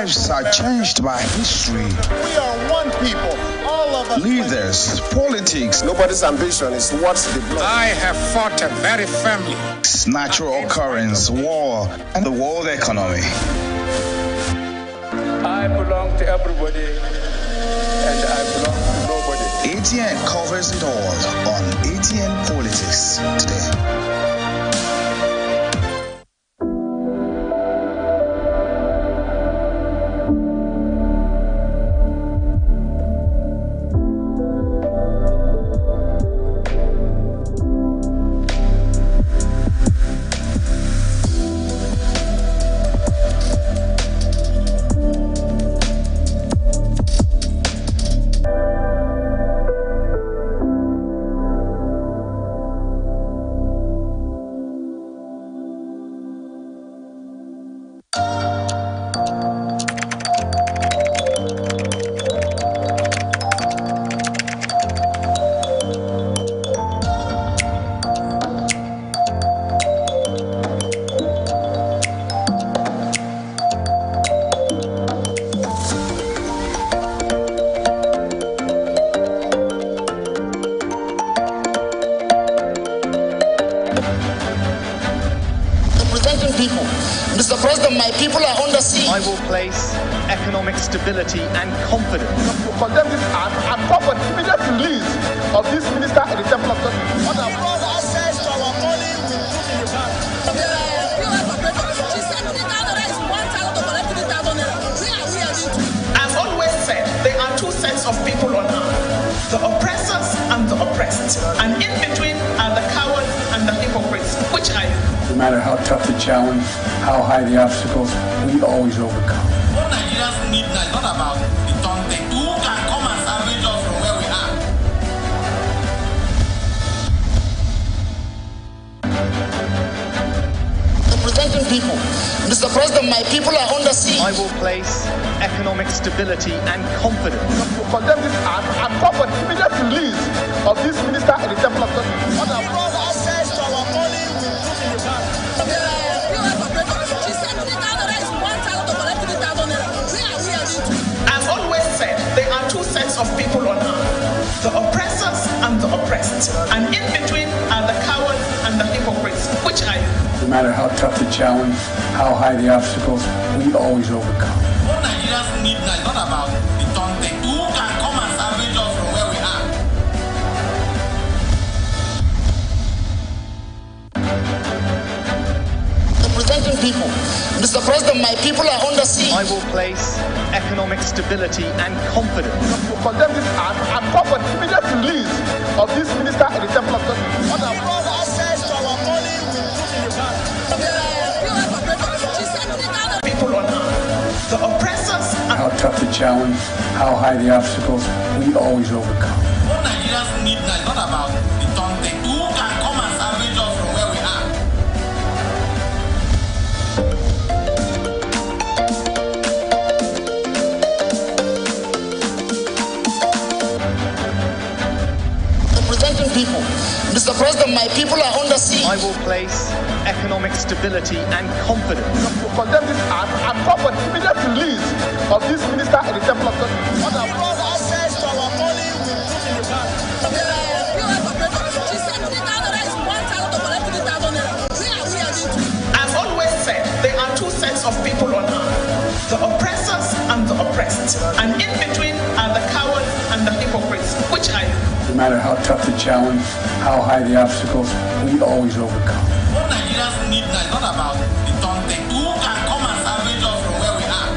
lives are changed by history. We are one people, all of us. Leaders, politics. Nobody's ambition is what's the blood. I have fought very firmly. Natural occurrence, war, and the world economy. I belong to everybody, and I belong to nobody. ATN covers it all on ATN Politics today. People. Mr. President, my people are under siege. I will place economic stability and confidence. To condemn this act and call for the immediate release of this minister at the Temple of Justice. On our broad access to our money will put in the bank. As always said, there are two sets of people on earth, the oppressors and the oppressed. And in between are the cowards and the hypocrites, which are you? No matter how tough the challenge, how high the obstacles, we always overcome. What Nigerians need now is not about the turn thing. Who can come and salvage us from where we are? Representing people. Mr. President, my people are under siege. I will place economic stability and confidence. To condemn this act and call for the immediate release of this minister at the Temple of Justice. On our broad access to our money will put in the bank. As always said, there are two sets of people on earth, the oppressors and the oppressed. And in between are the cowards and the hypocrites, which are you? No matter how tough the challenge, how high the obstacles, we always overcome. What Nigerians need now is not about the turn thing. Who can come and salvage us from where we are? Representing people. Mr. President, my people are under siege. I will place economic stability and confidence. To condemn this act and call for the immediate release of this minister at the Temple of Justice. On our broad access to our money will put in the bank. People on earth, the oppressors and How tough the challenge, how high the obstacles, we always overcome. What Nigerians need now is not about the turn thing. Who can come and salvage us from where we are? Representing people. Mr. President, my people are under siege. I will place economic stability and confidence. To condemn this act and call for the immediate release of this minister at the Temple of Justice. On our broad access to our money will put in the bank. as always said, there are two sets of people on earth, the oppressors and the oppressed. And in between are the cowards and the hypocrites, which are you? No matter how tough the challenge, how high the obstacles, we always overcome. What Nigerians need now is not about the turn thing. Who can come and salvage us from where we are?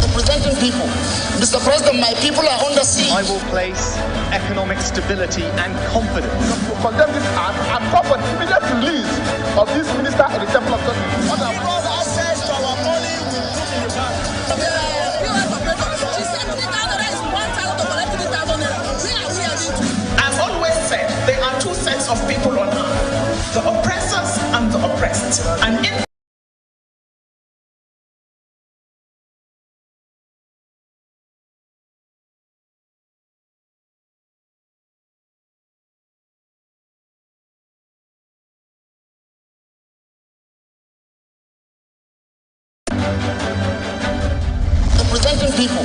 Representing people. Mr. President, my people are under siege. I will place economic stability and confidence. To condemn this act and call for the immediate release of this minister at the Temple of Justice. On our broad access to our money will put in the bank. As always said, there are two sets of people on earth, the oppressors and the oppressed. And in Representing people.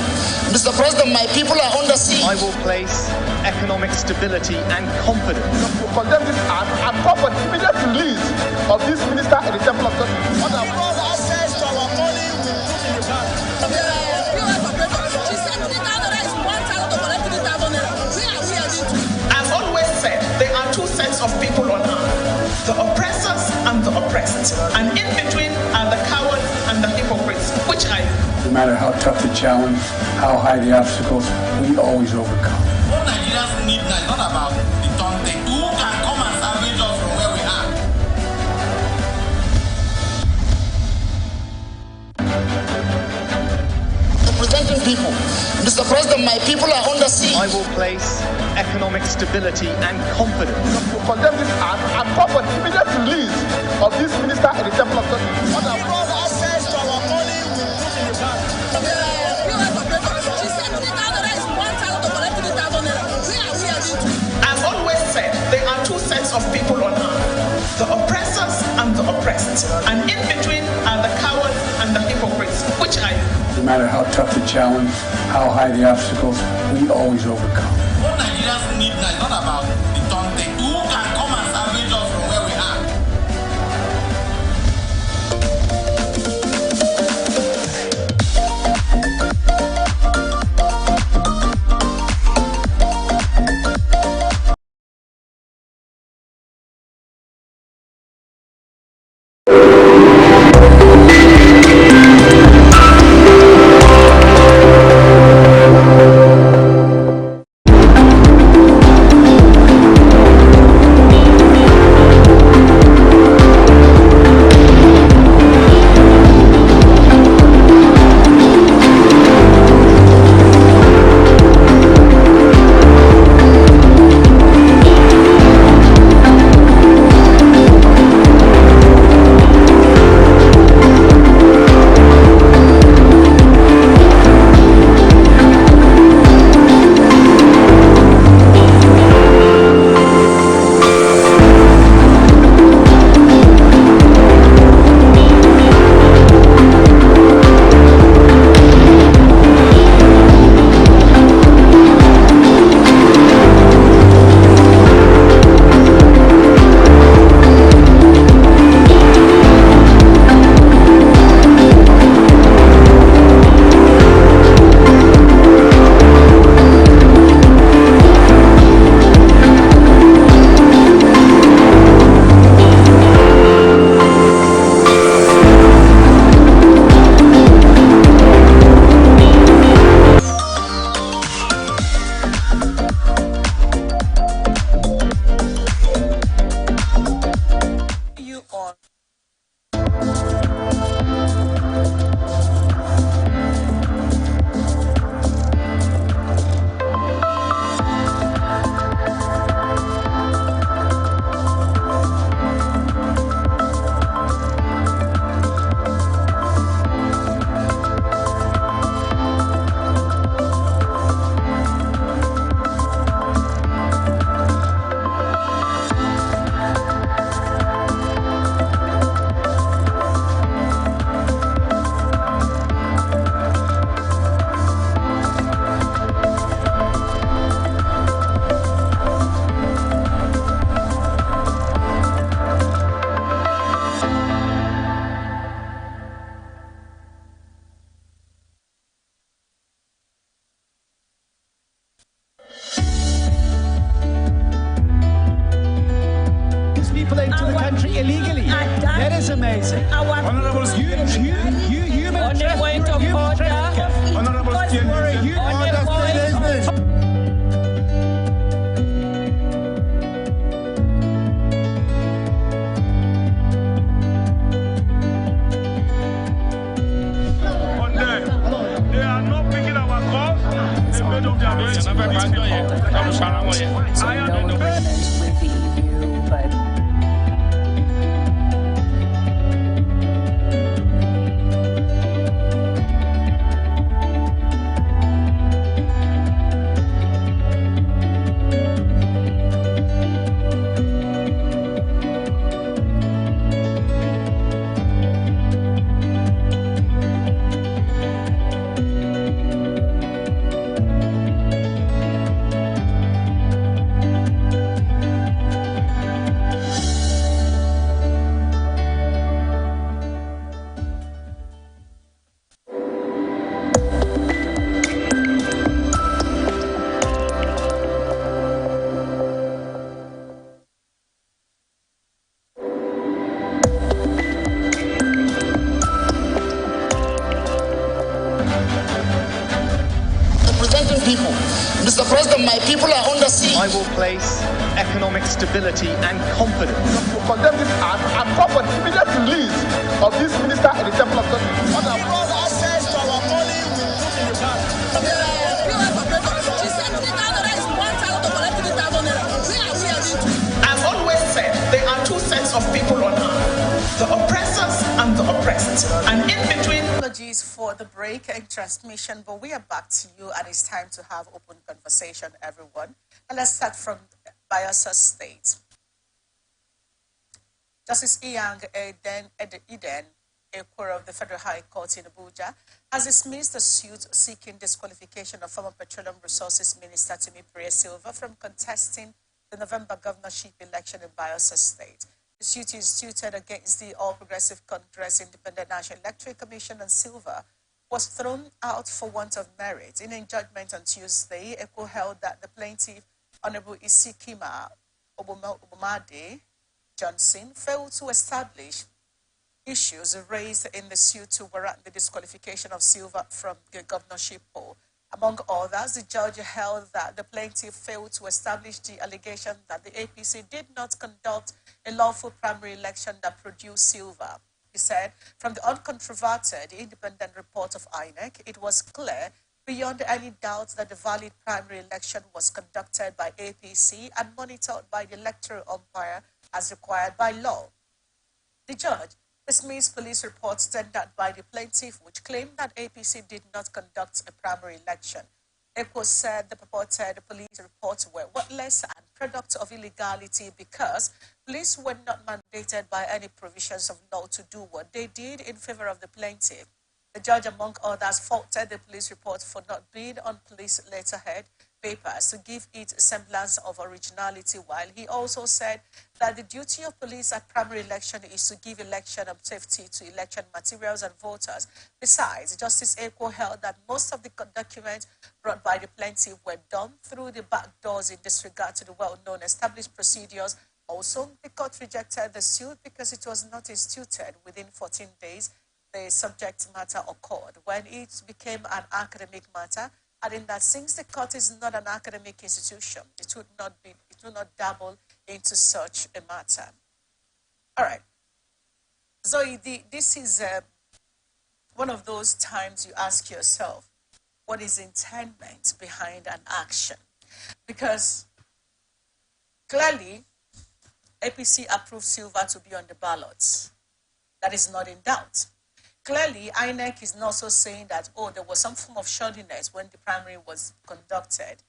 Mr. President, my people are under siege. I will place economic stability and confidence. To condemn this act and call for the immediate release of this minister in the Temple of Justice. Access to our money we put in the bank. I've always said there are two sets of people on earth, the oppressors and the oppressed. And in between are the cowards and the hypocrites, which I No matter how tough the challenge, how high the obstacles, we always overcome. What Nigerians need now is not about the taunting. Who can come and salvage us from where we are? Representing people. Mr. President, my people are under siege. I will place economic stability and confidence. To condemn this act and call for the immediate release of this minister in the Temple of Justice. Access to our money we put in the bank. I've always said there are two sets of people on earth, the oppressors and the oppressed. And in between are the cowards and the hypocrites, which I No matter how tough the challenge, how high the obstacles, we always overcome. What Nigerians need now is not about the taunting. Who can come and salvage us from where we are? People into the country illegally. That is amazing. Honorable human trafficking. Honorable they are not picking our calls. They made up their minds. I am in the People. Mr. President, my people are under siege. I will place economic stability and confidence. To condemn this act and call for the immediate release of this minister in the Temple of Justice. Access to our money we put in the bank. I've always said there are two sets of people on earth, the oppressors and the oppressed. And in between. Apologies for the break in transmission, but we are back to you and it's time to have open conversation, everyone. And let's start from Bayelsa State. Justice Iyang Eden, a court of the Federal High Court in Abuja, has dismissed the suit seeking disqualification of former Petroleum Resources Minister Timi Silva from contesting the November governorship election in Bayelsa State. The suit is suited against the All Progressive Congress Independent National Electoral Commission, and Silva was thrown out for want of merit. In a judgment on Tuesday, ECO held that the plaintiff, Honorable Isikima Obumade Johnson, failed to establish issues raised in the suit to warrant the disqualification of Silva from the governorship poll. Among others, the judge held that the plaintiff failed to establish the allegation that the APC did not conduct a lawful primary election that produced Silva. He said, from the uncontroverted independent report of INEC, it was clear beyond any doubt that the valid primary election was conducted by APC and monitored by the electoral umpire as required by law. The judge dismissed police reports tendered by the plaintiff, which claimed that APC did not conduct a primary election. ECO said the purported police reports were worthless and product of illegality because police were not mandated by any provisions of law to do what they did in favor of the plaintiff. The judge, among others, faulted the police report for not being on police letterhead papers to give it a semblance of originality, while he also said that the duty of police at primary election is to give election safety to election materials and voters. Besides, Justice ECO held that most of the documents brought by the plaintiff were done through the back doors in disregard to the well-known established procedures. Also, the court rejected the suit because it was not instituted within 14 days. The subject matter occurred when it became an academic matter, adding that since the court is not an academic institution, it would not dabble into such a matter. All right. Zoe, this is one of those times you ask yourself, what is intent behind an action? Because clearly, APC approved Silva to be on the ballots. That is not in doubt. Clearly, INEC is also saying that, oh, there was some form of shoddiness when the primary was conducted.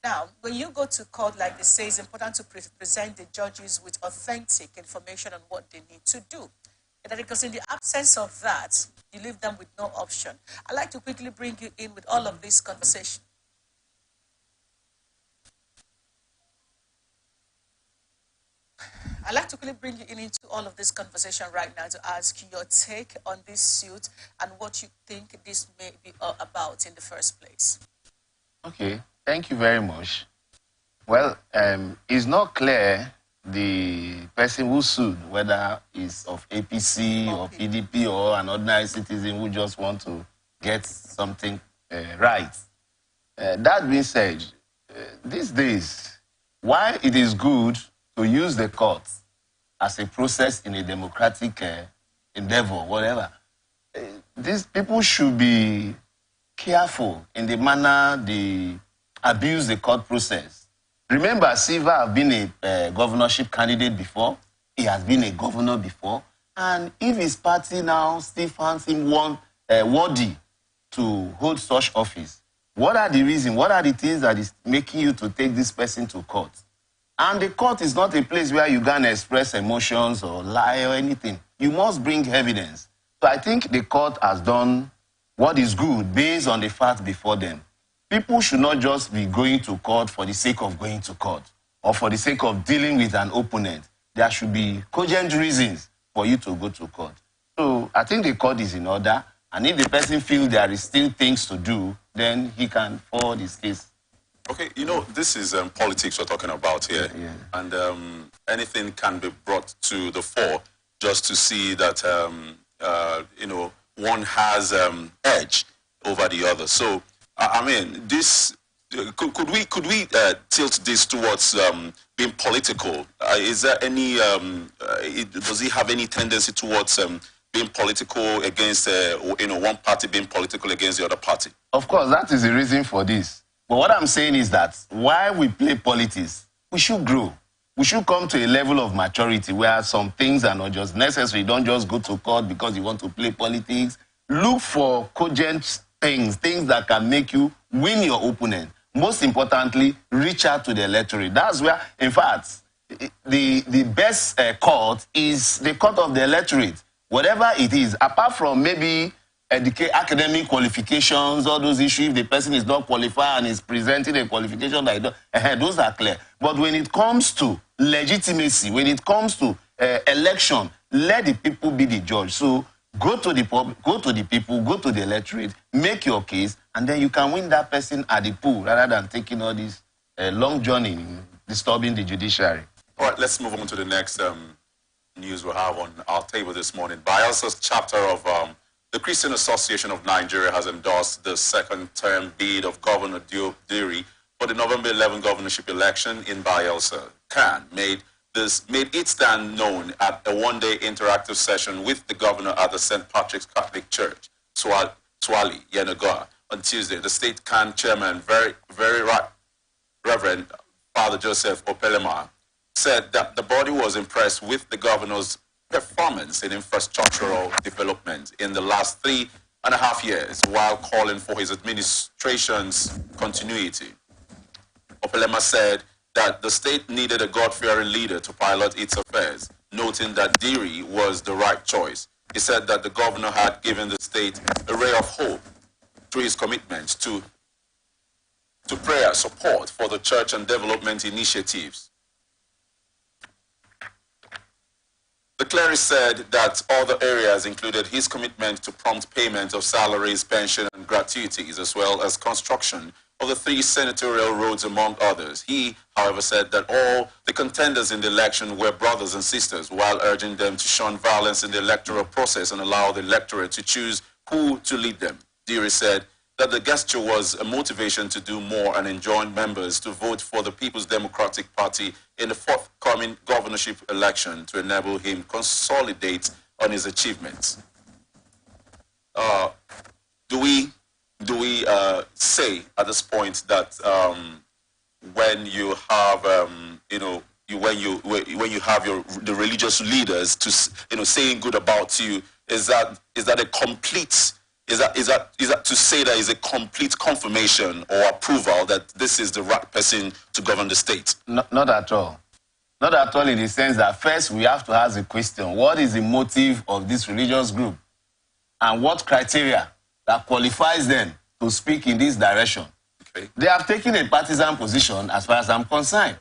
Now, when you go to court, like they say, it's important to present the judges with authentic information on what they need to do. Because in the absence of that, you leave them with no option. I'd like to quickly bring you in with all of this conversation. I'd like to quickly bring you into all of this conversation right now to ask your take on this suit and what you think this may be about in the first place. Okay, thank you very much. Well, it's not clear the person who sued, whether it's of APC or PDP or an ordinary citizen who just want to get something right. That being said, these days, why it is good to use the courts as a process in a democratic endeavor, whatever. These people should be careful in the manner they abuse the court process. Remember, Silva has been a governorship candidate before. He has been a governor before. And if his party now still finds him worthy to hold such office, what are the reasons? What are the things that is making you to take this person to court? And the court is not a place where you can express emotions or lie or anything. You must bring evidence. So I think the court has done what is good based on the facts before them. People should not just be going to court for the sake of going to court or for the sake of dealing with an opponent. There should be cogent reasons for you to go to court. So I think the court is in order. And if the person feels there is still things to do, then he can forward his case. Okay, you know, this is politics we're talking about here. Yeah. And anything can be brought to the fore just to see that, you know, one has edge over the other. So, I mean, this, could we tilt this towards being political? Is there any, does he have any tendency towards being political against, you know, one party being political against the other party? Of course, that is the reason for this. But what I'm saying is that while we play politics, we should grow. We should come to a level of maturity where some things are not just necessary. Don't just go to court because you want to play politics. Look for cogent things that can make you win your opponent. Most importantly, reach out to the electorate. That's where, in fact, the best court is the court of the electorate. Whatever it is, apart from maybe academic qualifications, all those issues, if the person is not qualified and is presenting a qualification that those are clear. But when it comes to legitimacy, when it comes to election, let the people be the judge. So go to the people, go to the electorate, make your case, and then you can win that person at the pool rather than taking all this long journey, disturbing the judiciary. All right, let's move on to the next news we have on our table this morning. Bayelsa's chapter of the Christian Association of Nigeria has endorsed the second-term bid of Governor Diop Diri for the November 11 governorship election in Bayelsa. CAN made its stand known at a one-day interactive session with the governor at the St. Patrick's Catholic Church, Swali, Yenagoa, on Tuesday. The state CAN chairman, very right, Reverend Father Joseph Opelema, said that the body was impressed with the governor's performance in infrastructural development in the last 3.5 years, while calling for his administration's continuity. Opelema said that the state needed a God-fearing leader to pilot its affairs, noting that Diri was the right choice. He said that the governor had given the state a ray of hope through his commitment to prayer support for the church and development initiatives. The cleric said that other areas included his commitment to prompt payment of salaries, pension, and gratuities, as well as construction of the 3 senatorial roads, among others. He, however, said that all the contenders in the election were brothers and sisters, while urging them to shun violence in the electoral process and allow the electorate to choose who to lead them. Diri said that the gesture was a motivation to do more and enjoin members to vote for the People's Democratic Party in the forthcoming governorship election to enable him consolidate on his achievements. Do we say at this point that when you have when you have the religious leaders to saying good about you, is that a complete? Is that to say that is a complete confirmation or approval that this is the right person to govern the state? Not at all. Not at all, in the sense that first we have to ask the question, what is the motive of this religious group? And what criteria that qualifies them to speak in this direction? Okay. They have taken a partisan position as far as I'm concerned.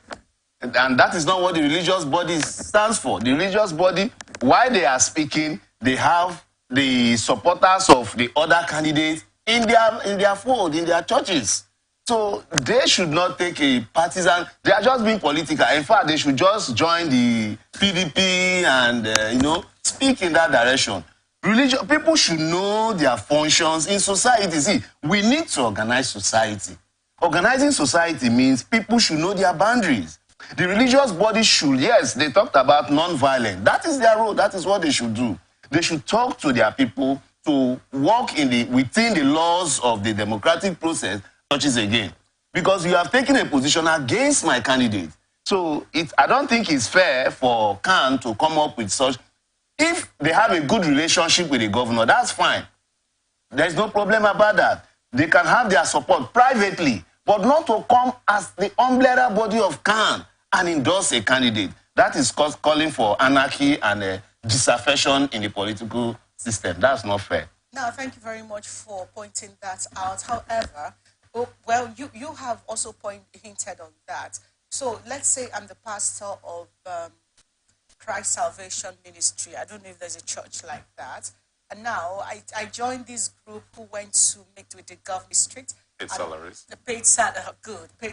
And that is not what the religious body stands for. The religious body, while they are speaking, they have the supporters of the other candidates in their fold, in their churches. So they should not take a partisan. They are just being political. In fact, they should just join the PDP and speak in that direction. People should know their functions in society. See, we need to organize society. Organizing society means people should know their boundaries. The religious body should, yes, they talked about non-violence. That is their role. That is what they should do. They should talk to their people to work within the laws of the democratic process, churches again. Because you have taken a position against my candidate. So I don't think it's fair for CAN to come up with such. If they have a good relationship with the governor, that's fine. There's no problem about that. They can have their support privately, but not to come as the umbrella body of CAN and endorse a candidate. That is calling for anarchy and disaffection in the political system. That's not fair. Now, thank you very much for pointing that out. However, well, you have also hinted on that. So let's say I'm the pastor of Christ Salvation Ministry. I don't know if there's a church like that. And now I joined this group who went to meet with the government district. Paid salaries. The paid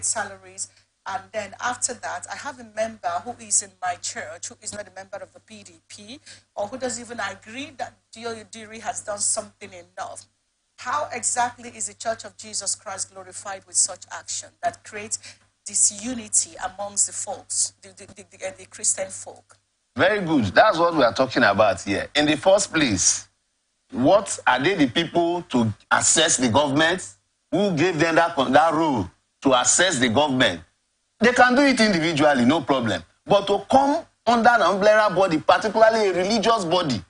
salaries. And then after that, I have a member who is in my church, who is not a member of the PDP, or who doesn't even agree that Diori has done something enough. How exactly is the Church of Jesus Christ glorified with such action that creates this unity amongst the folks, the Christian folk? Very good. That's what we are talking about here. In the first place, what are they the people to assess the government? Who gave them that role to assess the government? They can do it individually, no problem. But to come under an umbrella body, particularly a religious body,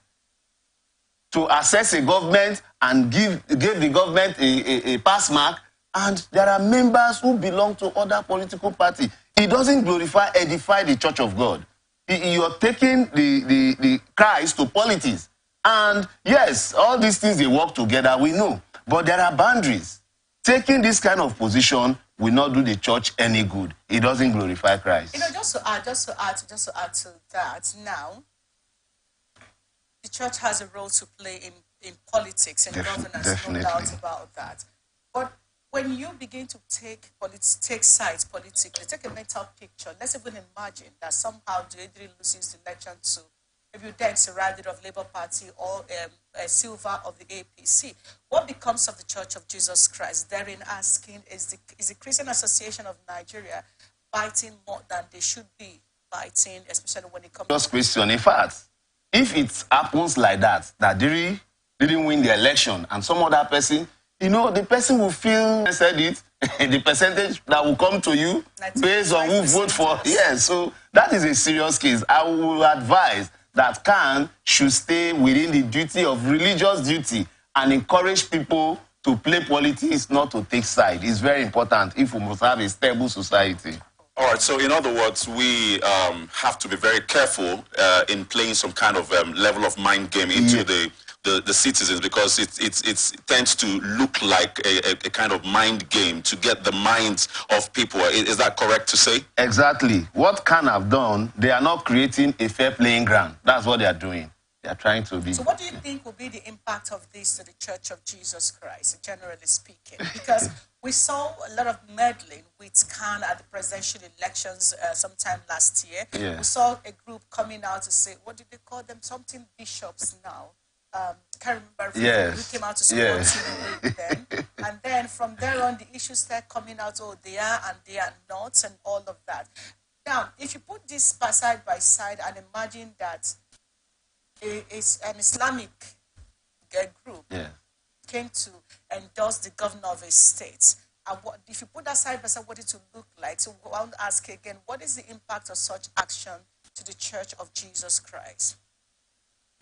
to assess a government and give the government a pass mark, and there are members who belong to other political parties. It doesn't glorify, edify the Church of God. You're taking the Christ to politics. And yes, all these things, they work together, we know. But there are boundaries. Taking this kind of position will not do the church any good. It doesn't glorify Christ. You know, just to add to that, now, the church has a role to play in politics and governance, definitely. No doubt about that. But when you begin to take sides politically, take a mental picture. Let's even imagine that somehow Diedri loses the election to maybe then Sirajid of Labour Party or Silva of the APC. What becomes of the Church of Jesus Christ? Therein asking, is the Christian Association of Nigeria biting more than they should be biting, especially when it comes to question. In fact, if it happens like that Diri didn't win the election and some other person, you know, the person will feel, said it, the percentage that will come to you based on who vote for. Yes, so that is a serious case. I will advise that CAN should stay within the duty of religious duty and encourage people to play politics, not to take side. It's very important if we must have a stable society. All right, so in other words, we have to be very careful in playing some kind of level of mind game into the citizens, because it tends to look like a kind of mind game to get the minds of people. Is that correct to say? Exactly. What CAN have done, they are not creating a fair playing ground. That's what they are doing. They are trying to be. So what do you think will be the impact of this to the Church of Jesus Christ, generally speaking? Because we saw a lot of meddling with CAN at the presidential elections sometime last year. Yeah. We saw a group coming out to say, what did they call them? Something bishops now. Can't remember who came out to support them. And then from there on, the issues start coming out, oh, they are and they are not, and all of that. Now, if you put this side by side and imagine that it's an Islamic group came to endorse the governor of a state, and if you put that side by side, what it will look like? So I want to ask again, what is the impact of such action to the Church of Jesus Christ?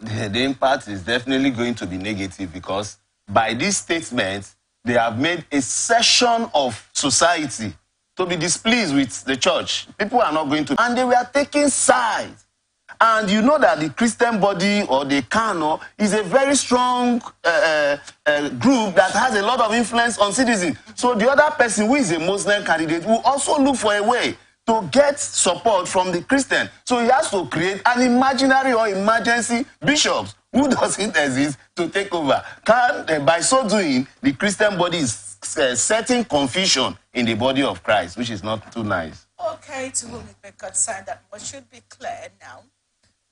The impact is definitely going to be negative, because by this statement, they have made a section of society to be displeased with the church. People are not going to, and they were taking sides. And you know that the Christian body or the CAN is a very strong group that has a lot of influence on citizens. So the other person who is a Muslim candidate will also look for a way to get support from the Christian. So he has to create an imaginary or emergency bishops who doesn't exist to take over. By so doing, the Christian body is setting confusion in the body of Christ, which is not too nice. Okay, to whom it may concern, that much should be clear now.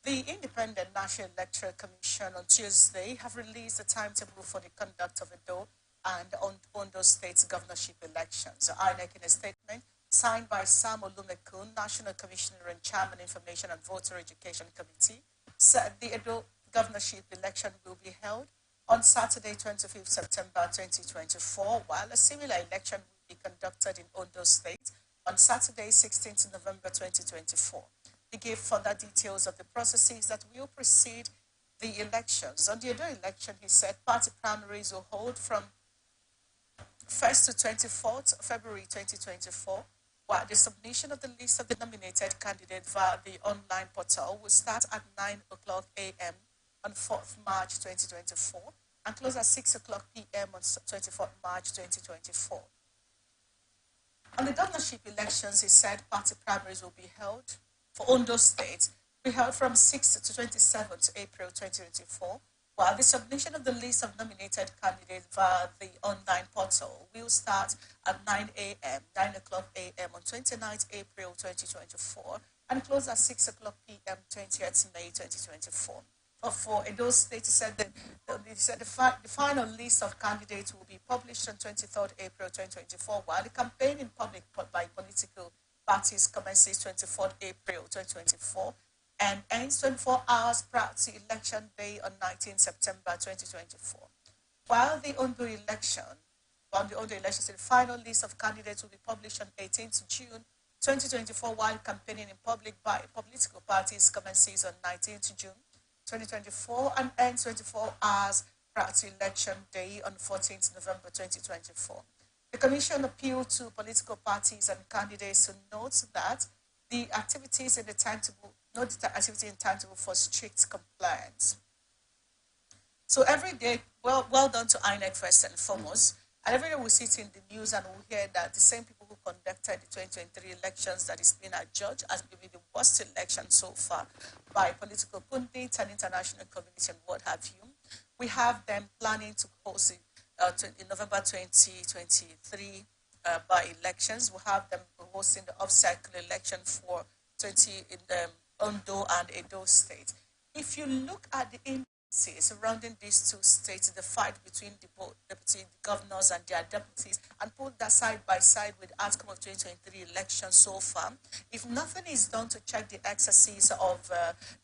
The Independent National Electoral Commission on Tuesday have released a timetable for the conduct of Edo and Ondo State's governorship elections. INEC, in a statement signed by Sam Olumekun, National Commissioner and Chairman, Information and Voter Education Committee, said the Edo governorship election will be held on Saturday, 25th September 2024, while a similar election will be conducted in Ondo State on Saturday, 16th November 2024. He gave further details of the processes that will precede the elections. On the Edo election, he said party primaries will hold from 1st to 24th February 2024, while the submission of the list of the nominated candidates via the online portal will start at 9:00 a.m. on 4th March 2024 and close at 6:00 p.m. on 24th March 2024. On the governorship elections, he said party primaries will be held for Ondo State, will be held from 6th to 27th April 2024, Well, the submission of the list of nominated candidates via the online portal will start at 9 a.m., 9 o'clock a.m. on 29th April 2024 and close at 6 o'clock p.m. 20th May 2024. For Edo State, the final list of candidates will be published on 23rd April 2024, while the campaign in public by political parties commences 24th April 2024 and ends 24 hours prior to election day on 19 September 2024. While the Ondo election, the final list of candidates will be published on 18th June 2024, while campaigning in public by political parties commences on 19th June 2024 and ends 24 hours prior to election day on 14th November 2024. The Commission appealed to political parties and candidates to note that the activities in the timetable, not the activity in timetable for strict compliance. So every day, well done to INEC first and foremost. And every day we see it in the news and we hear that the same people who conducted the 2023 elections that is being adjudged as maybe the worst election so far by political pundits and international community and what have you. We have them planning to host in November 2023 by elections. We have them hosting the off-cycle election for in the Ondo and Edo State. If you look at the indices surrounding these two states, the fight between the deputy governors and their deputies, and put that side by side with the outcome of 2023 elections so far, if nothing is done to check the exercise of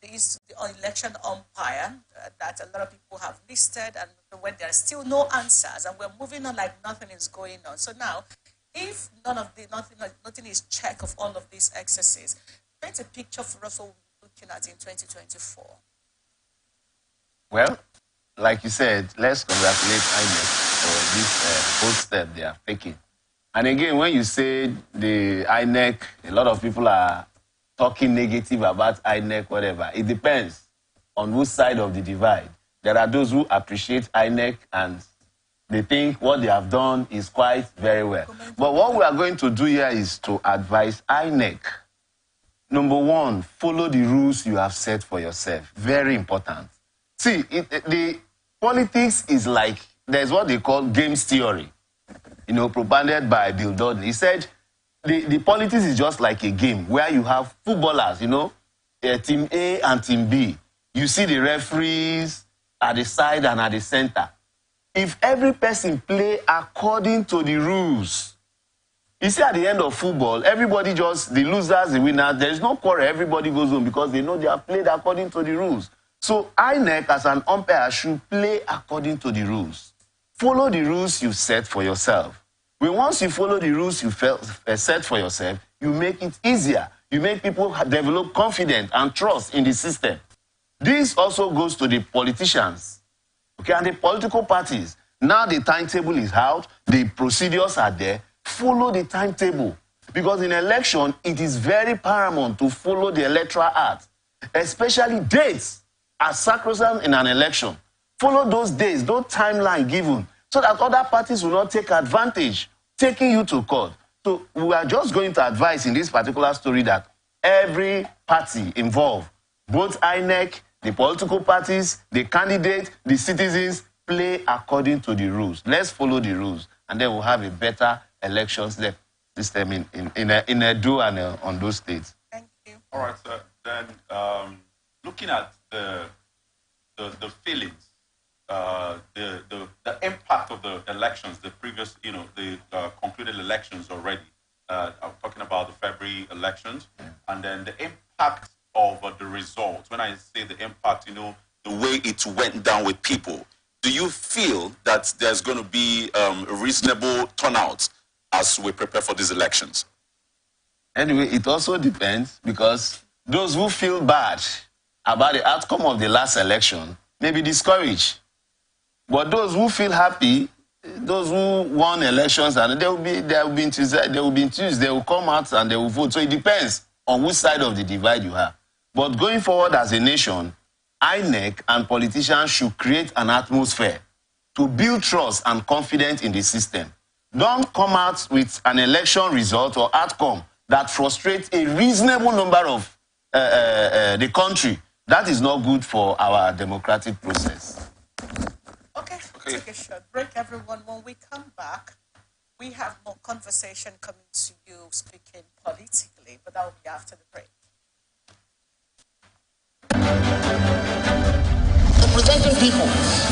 the election umpire that a lot of people have listed, and when there are still no answers, and we're moving on like nothing is going on. So now, if nothing is checked of all of these excesses, paint a picture for us what we're looking at in 2024. Well, like you said, let's congratulate INEC for this whole step they are taking. And again, when you say the INEC, a lot of people are talking negative about INEC, whatever. It depends on which side of the divide. There are those who appreciate INEC and they think what they have done is quite very well. But what we are going to do here is to advise INEC. Number one, follow the rules you have set for yourself. Very important. See, the politics is like, there's what they call games theory, propounded by Bill Dudley. He said, the politics is just like a game where you have footballers, team A and team B. You see the referees at the side and at the center. If every person play according to the rules, you see, at the end of football, everybody the losers, the winners, there is no quarrel. Everybody goes home because they know they have played according to the rules. So INEC, as an umpire, should play according to the rules. Follow the rules you set for yourself. Once you follow the rules you set for yourself, you make it easier. You make people develop confidence and trust in the system. This also goes to the politicians, and the political parties. Now the timetable is out. The procedures are there. Follow the timetable. Because in election, it is very paramount to follow the Electoral Act, especially dates are sacrosanct in an election. Follow those days, those timeline given, so that other parties will not take advantage, taking you to court. So we are just going to advise in this particular story that every party involved, both INEC, the political parties, the candidates, the citizens, play according to the rules. Let's follow the rules, and then we'll have a better elections system in Edo and on those states. Thank you. All right, sir. Then looking at the feelings, the impact of the elections, the previous, the concluded elections already. I'm talking about the February elections, and then the impact of the results. When I say the impact, the way it went down with people. Do you feel that there's going to be a reasonable turnout as we prepare for these elections? Anyway, it also depends, because those who feel bad about the outcome of the last election may be discouraged. But those who feel happy, those who won elections, and they will be enthused, they will come out and they will vote. So it depends on which side of the divide you have. But going forward as a nation, INEC and politicians should create an atmosphere to build trust and confidence in the system. Don't come out with an election result or outcome that frustrates a reasonable number of the country. That is not good for our democratic process. short break, everyone. When we come back, we have more conversation coming to you, speaking politically, but that will be after the break. Representing people.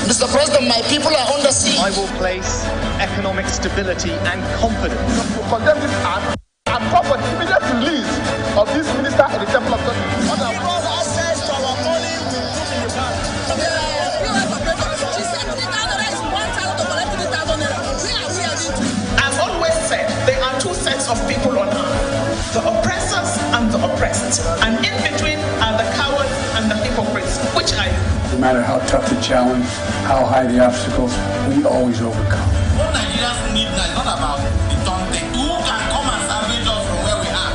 Mr. President, my people are under siege. I will place economic stability and confidence. To condemn this act and call for the immediate release of this minister at the Temple of God. Access to our money to put in the bank. I've always said there are two sets of people on earth, the oppressors and the oppressed. And in between are the cowards and the hypocrites, which are you? No matter how tough the challenge, how high the obstacles, we always overcome. What Nigerians need now is not about the taunting. Who can come and salvage us from where we are?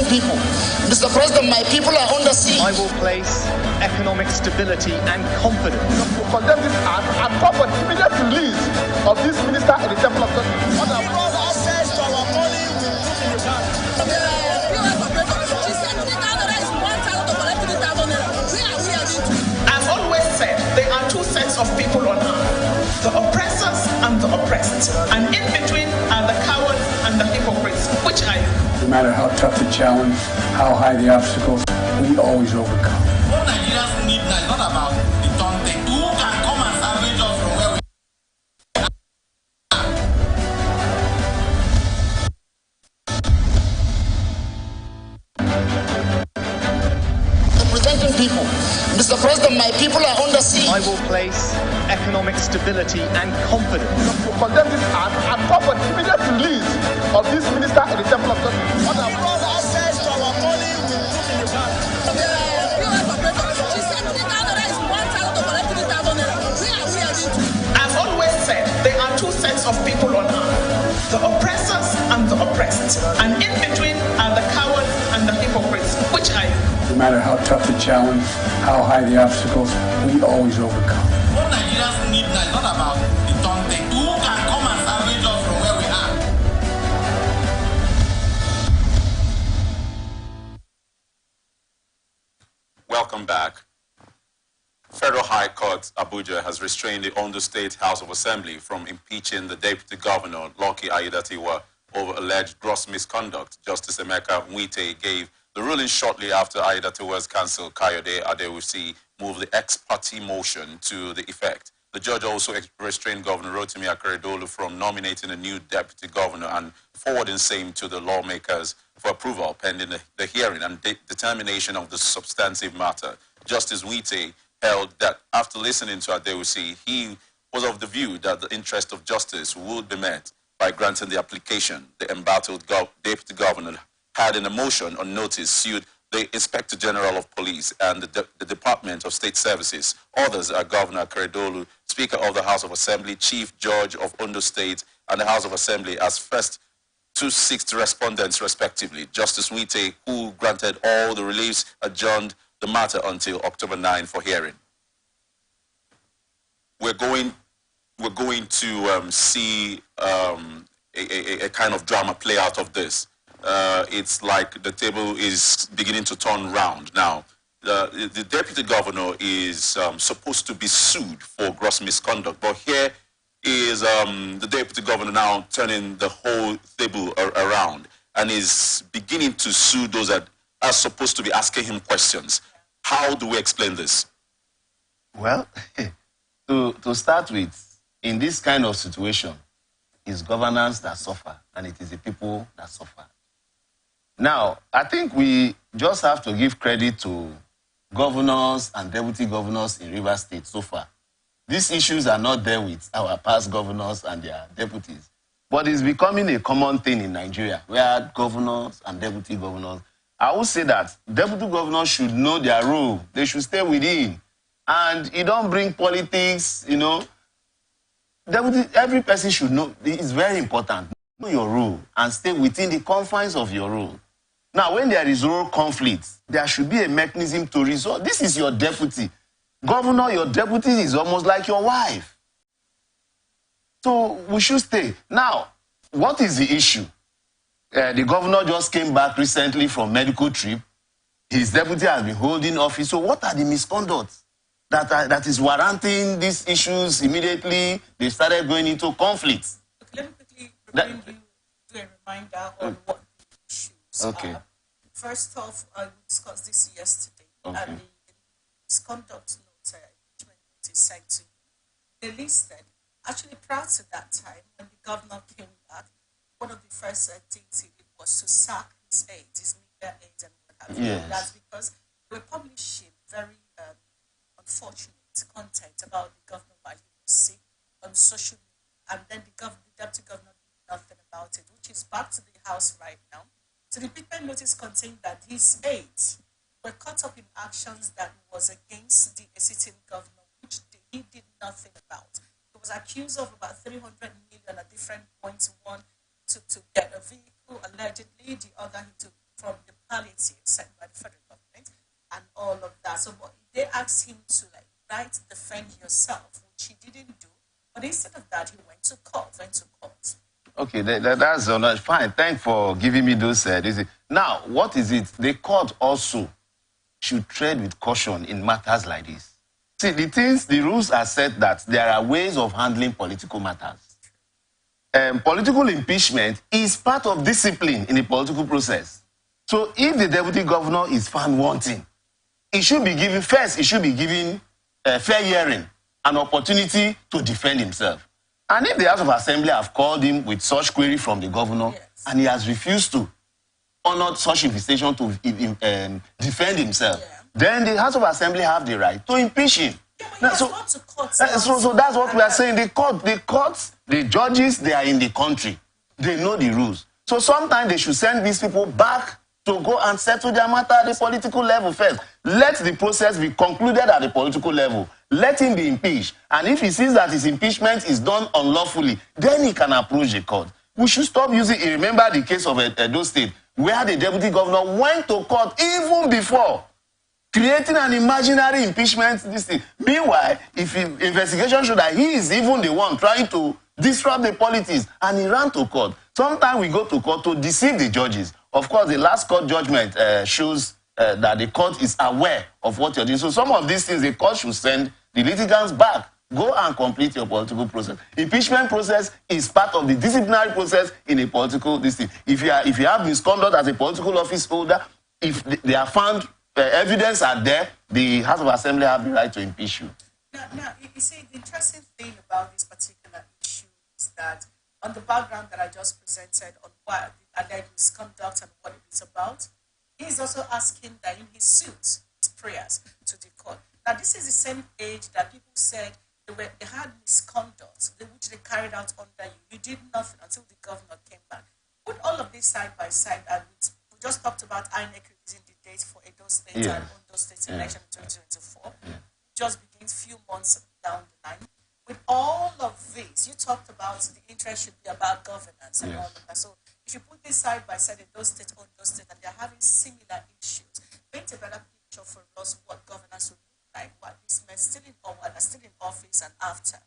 People. Mr. President, my people are under siege. I will place economic stability and confidence. To condemn this act and call for the immediate release of this minister at the Temple of God. Access to our money to put in the bank. I've always said there are two sets of people on earth, the oppressors and the oppressed. And in between are the cowards and the hypocrites, which are you? No matter how tough the challenge, how high the obstacles, we always overcome. What Nigerians need now is not about the taunting. Who can come and salvage us from where we are? Representing people. Mr. President, my people are under siege. I will place economic stability and confidence. To condemn this act and call for the immediate release of this minister at the Temple of God. Access to our money to put in the bank. I've always said there are two sets of people on earth, the oppressors and the oppressed. And in between are the cowards and the hypocrites, which are you? No matter how tough the challenge, how high the obstacles, we always overcome. What Nigerians need now is not about the taunting. Who can come and salvage us from where we are? Welcome back. Federal High Court, Abuja, has restrained the Ondo State House of Assembly from impeaching the Deputy Governor, Lucky Aiyedatiwa, over alleged gross misconduct. Justice Emeka Nwite gave the ruling shortly after Aiyedatiwa's counsel, Kayode Adewusi, moved the ex-party motion to the effect. The judge also restrained Governor Rotimi Akeredolu from nominating a new deputy governor and forwarding same to the lawmakers for approval pending the hearing and determination of the substantive matter. Justice Nwite held that after listening to Adewusi, he was of the view that the interest of justice would be met by granting the application. The embattled deputy governor had in a motion on notice sued the Inspector General of Police and the Department of State Services. Others are Governor Akeredolu, Speaker of the House of Assembly, Chief Judge of Ondo State, and the House of Assembly as first two sixth respondents, respectively. Justice Wite, who granted all the reliefs, adjourned the matter until October 9 for hearing. We're going to see a kind of drama play out of this. It's like the table is beginning to turn round now. The deputy governor is supposed to be sued for gross misconduct, but here is the deputy governor now turning the whole table around and is beginning to sue those that are supposed to be asking him questions. How do we explain this? Well, to start with, in this kind of situation, it's governance that suffer, and it is the people that suffer. Now, I think we just have to give credit to governors and deputy governors in Rivers State so far. These issues are not there with our past governors and their deputies. But it's becoming a common thing in Nigeria, where governors and deputy governors, I would say that deputy governors should know their role. They should stay within. And you don't bring politics, you know. Every person should know. It's very important. Know your role and stay within the confines of your role. Now, when there is role conflict, there should be a mechanism to resolve. This is your deputy. Governor, your deputy is almost like your wife. So we should stay. Now, what is the issue? The governor just came back recently from medical trip. His deputy has been holding office. So what are the misconducts that is warranting these issues immediately? They started going into conflicts. Okay, let me quickly remind you, do a reminder on what the issues are. First off, we discussed this yesterday, and the misconduct note, notice sent to you. They listed, actually prior to that time, when the governor came back, one of the first things he did was to sack his aides, his media aides, and what have you. Yes. That's because they were publishing very unfortunate content about the governor while he was sick on social media, and then the deputy governor did nothing about it, which is back to the House right now. So the impeachment notice contained that his aides were caught up in actions that was against the sitting governor, which he did nothing about. He was accused of about 300 million at different points. One took to get a vehicle, allegedly. The other he took from the palliative sent by the federal government, and all of that. So they asked him to defend yourself, which he didn't do. But instead of that, he went to court. Okay, that's fine. Thanks for giving me those. Now, what is it? The court also should tread with caution in matters like this. See, the rules are set that there are ways of handling political matters. Political impeachment is part of discipline in the political process. So if the deputy governor is found wanting, he should be given a fair hearing, an opportunity to defend himself. And if the House of Assembly have called him with such query from the governor, and he has refused to honor such invitation to defend himself, then the House of Assembly have the right to impeach him. So that's what we are saying. The judges, they are in the country. They know the rules. So sometimes they should send these people back to go and settle their matter at the political level first. Let the process be concluded at the political level. Let him be impeached. And if he sees that his impeachment is done unlawfully, then he can approach the court. We should stop using it. Remember the case of Edo State, where the deputy governor went to court even before, creating an imaginary impeachment. Meanwhile, if investigation showed that he is even the one trying to disrupt the politics, and he ran to court. Sometimes we go to court to deceive the judges. Of course, the last court judgment shows that the court is aware of what you're doing. So some of these things, the court should send the litigants back. Go and complete your political process. Impeachment process is part of the disciplinary process in a political district. If you have misconduct as a political office holder, if they are found, evidence are there, the House of Assembly have the right to impeach you. Now, you see, the interesting thing about this particular issue is that on the background that I just presented on what the alleged misconduct and what it is about, he is also asking that in his suit, his prayers to the court. Now, this is the same age that people said they had misconduct, which they carried out under you. You did nothing until the governor came back. Put all of this side by side, and we just talked about INEC releasing the date for Edo State and Ondo State election in 2024. Just begins a few months down the line. With all of this, you talked about the interest should be about governance and all of that. So if you put this side by side in those states, on those states, and they're having similar issues, paint a better picture for us what governance would look like, what these men still in, or are still in office and after.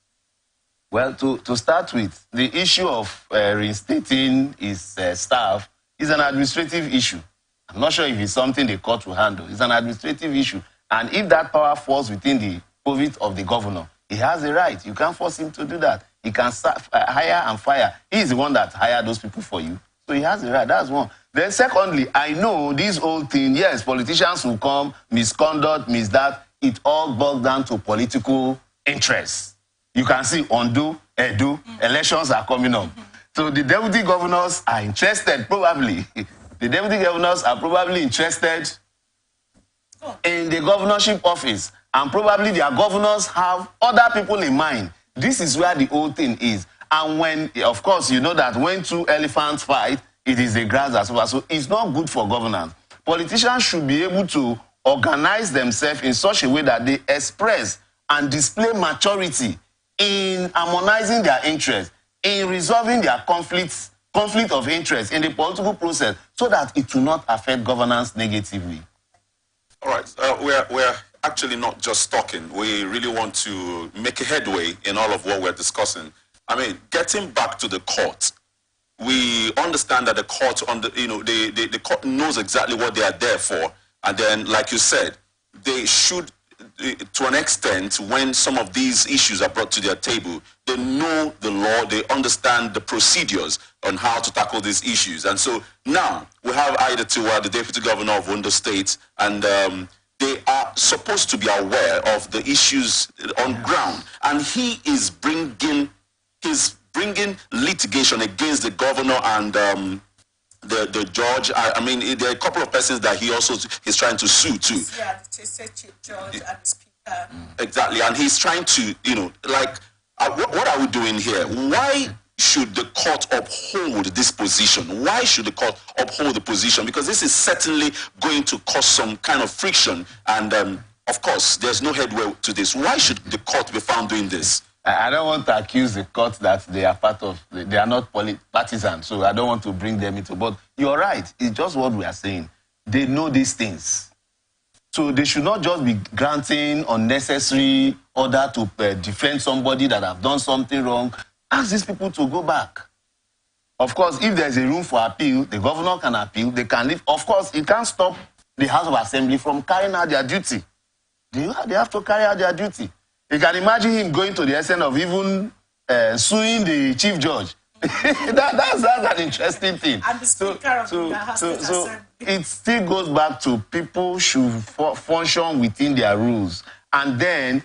Well, to start with, the issue of reinstating his staff is an administrative issue. I'm not sure if it's something the court will handle. It's an administrative issue. And if that power falls within the purview of the governor, he has a right. You can't force him to do that. He can hire and fire. He's the one that hired those people for you. So he has a right. That's one. Then secondly, I know this whole thing, yes, politicians will come, misconduct, that. It all boils down to political interests. You can see Ondo, Edo, elections are coming up. So the deputy governors are interested, probably. The deputy governors are probably interested in the governorship office. And probably their governors have other people in mind. This is where the whole thing is. And when, of course, you know that when two elephants fight, it is the grass as well. So it's not good for governance. Politicians should be able to organize themselves in such a way that they express and display maturity in harmonizing their interests, in resolving their conflict of interest in the political process, so that it will not affect governance negatively. All right, we're actually not just talking. We really want to make a headway in all of what we're discussing. I mean, getting back to the court, we understand that the court, the court knows exactly what they are there for. And then, like you said, they should, to an extent, when some of these issues are brought to their table, they know the law, they understand the procedures on how to tackle these issues. And so now we have Ida Tiwa, the Deputy Governor of Ondo State, and they are supposed to be aware of the issues on ground. And he is bringing litigation against the governor and the judge. I mean, there are a couple of persons that he also is trying to sue too. Yeah, the chief judge and the speaker. Exactly, and he's trying to, what are we doing here? Why should the court uphold this position? Why should the court uphold the position? Because this is certainly going to cause some kind of friction, and of course, there's no headway to this. Why should the court be found doing this? I don't want to accuse the court that they are they are not partisan, so I don't want to bring them into. But you're right. It's just what we are saying. They know these things. So they should not just be granting unnecessary order to defend somebody that have done something wrong. Ask these people to go back. Of course, if there's a room for appeal, the governor can appeal. They can leave. Of course, it can't stop the House of Assembly from carrying out their duty. They have to carry out their duty. You can imagine him going to the extent of even suing the chief judge. that's an interesting thing. And the speaker of the House of Assembly. It still goes back to people should function within their rules. And then,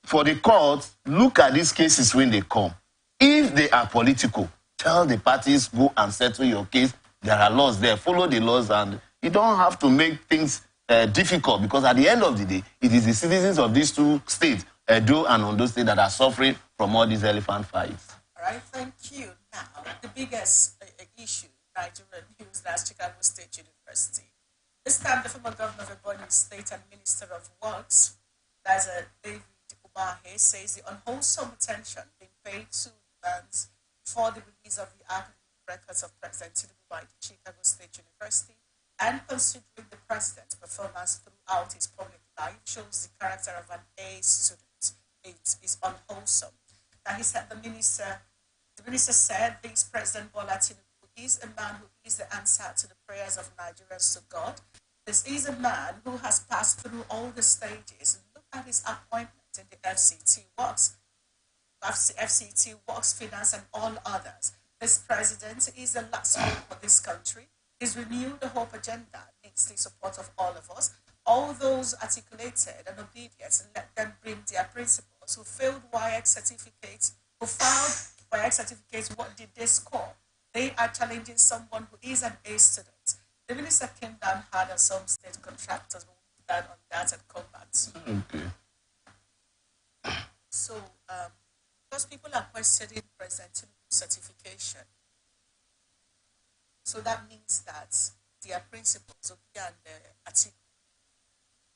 for the court, look at these cases when they come. If they are political, tell the parties, go and settle your case. There are laws there. Follow the laws, and you don't have to make things difficult, because at the end of the day, it is the citizens of these two states, Edo and Ondo State, that are suffering from all these elephant fights. All right, thank you. Now, the biggest issue in Nigerian news, that's Chicago State University. This time, the former governor of Ebonyi State and Minister of Works, that's David Umahi, says the unwholesome attention being paid to demands for the release of the academic records of President Tinubu by the Chicago State University, and considering the president's performance throughout his public life shows the character of an A student. It is unwholesome. Now, he said the minister said this President Bola Tinubu is a man who is the answer to the prayers of Nigerians to God. This is a man who has passed through all the stages. Look at his appointment in the FCT Works, Finance, and all others. This president is the last hope for this country. He's renewed the hope agenda, needs the support of all of us. All those articulated and obedient, let them bring their principles. Who failed WIAC certificates, who found WIAC certificates, what did they score? They are challenging someone who is an A student. The minister came down hard on some state contractors, but we'll down on that and come back to. Okay. So, because people are questioning President Tinubu's certification, so that means that their principles, Obi and Atiku,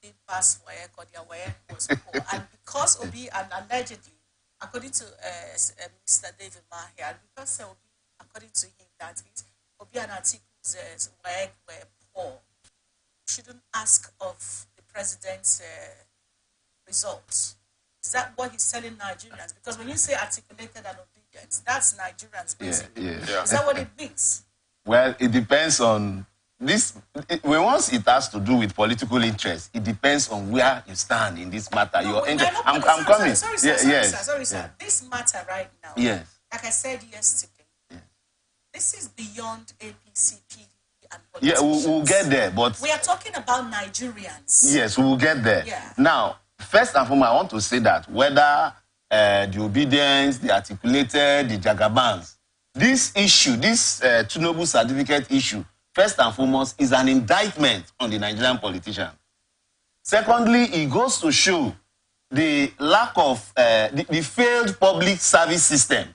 didn't pass WIAC, or their WIAC was poor. And because Obi, and allegedly, according to Mr. David Maher, and because Obi, according to him, that is, Obiano Atiku's work were poor, shouldn't ask of the president's results. Is that what he's telling Nigerians? Because when you say articulated and obedient, that's Nigerians basically. Yeah. Is that what it means? Well, it depends on this. Once it has to do with political interest, it depends on where you stand in this matter. No, I'm coming. Sorry, sir. This matter right now. Yes. Like I said yesterday, this is beyond APC, PDP, and politicians. Yeah, we'll get there, but we are talking about Nigerians. Yes, we will get there. Yeah. Now, first and foremost, I want to say that whether the obedience, the articulated, the jagabans, this issue, this Tinubu certificate issue, first and foremost, is an indictment on the Nigerian politician. Secondly, it goes to show the lack of the failed public service system.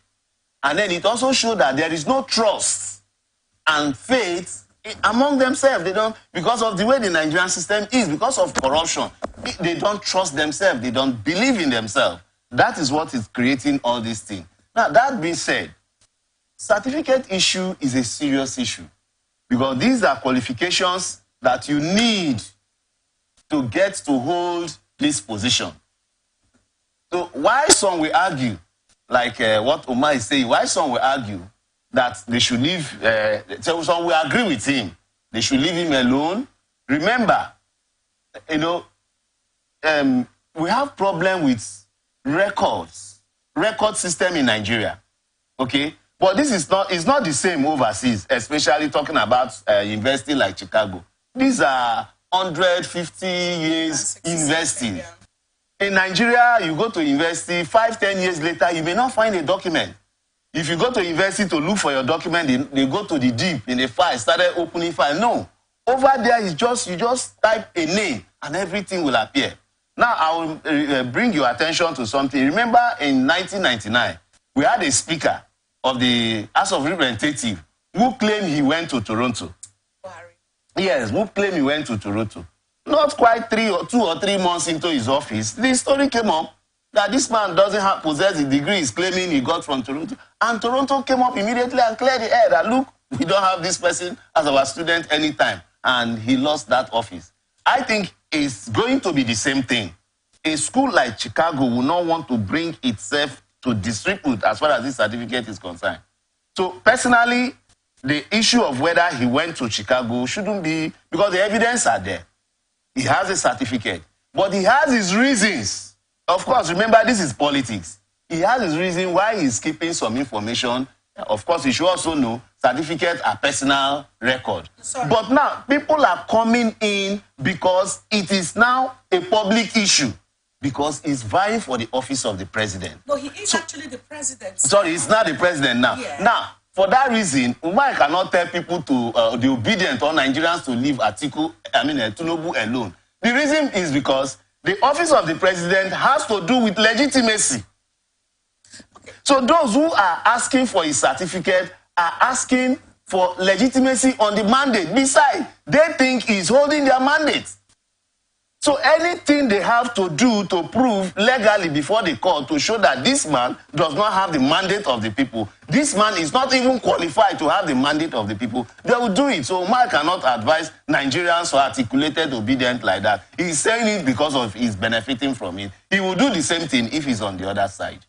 And then it also shows that there is no trust and faith among themselves. They don't, because of the way the Nigerian system is, because of corruption, they don't trust themselves. They don't believe in themselves. That is what is creating all these things. Now, that being said, certificate issue is a serious issue because these are qualifications that you need to get to hold this position. So why some will argue, like what Omar is saying, why some will argue that they should leave, some will agree with him, they should leave him alone. Remember, we have problem with record system in Nigeria, okay? But this is not, it's not the same overseas, especially talking about university like Chicago. These are 150 years university. Yeah. In Nigeria, you go to university, 5-10 years later, you may not find a document. If you go to university to look for your document, they go to the deep in the file, started opening file. No. Over there, you just type a name and everything will appear. Now, I will bring your attention to something. Remember, in 1999, we had a speaker of the House of Representatives who claimed he went to Toronto. Yes, who claimed he went to Toronto. Not quite 2 or 3 months into his office, the story came up that this man doesn't possess the degree he's claiming he got from Toronto. And Toronto came up immediately and cleared the air that, look, we don't have this person as our student anytime. And he lost that office. I think it's going to be the same thing. A school like Chicago will not want to bring itself to disrepute as far as this certificate is concerned. So personally, the issue of whether he went to Chicago shouldn't be, because the evidence are there. He has a certificate, but he has his reasons. Of course, remember, this is politics. He has his reason why he's keeping some information. Of course, he should also know certificates are personal record. Sorry. But now, people are coming in because it is now a public issue, because he's vying for the office of the president. No, he is actually the president. Sorry, he's not the president now. Yeah. Now, for that reason, Umar cannot tell people to the obedient or Nigerians to leave Tinubu alone. The reason is because the office of the president has to do with legitimacy. Okay. So those who are asking for his certificate are asking for legitimacy on the mandate. Besides, they think he's holding their mandate. So anything they have to do to prove legally before the court to show that this man does not have the mandate of the people, this man is not even qualified to have the mandate of the people, they will do it. So Omar cannot advise Nigerians who are articulated obedient like that. He's saying it because of he's benefiting from it. He will do the same thing if he's on the other side.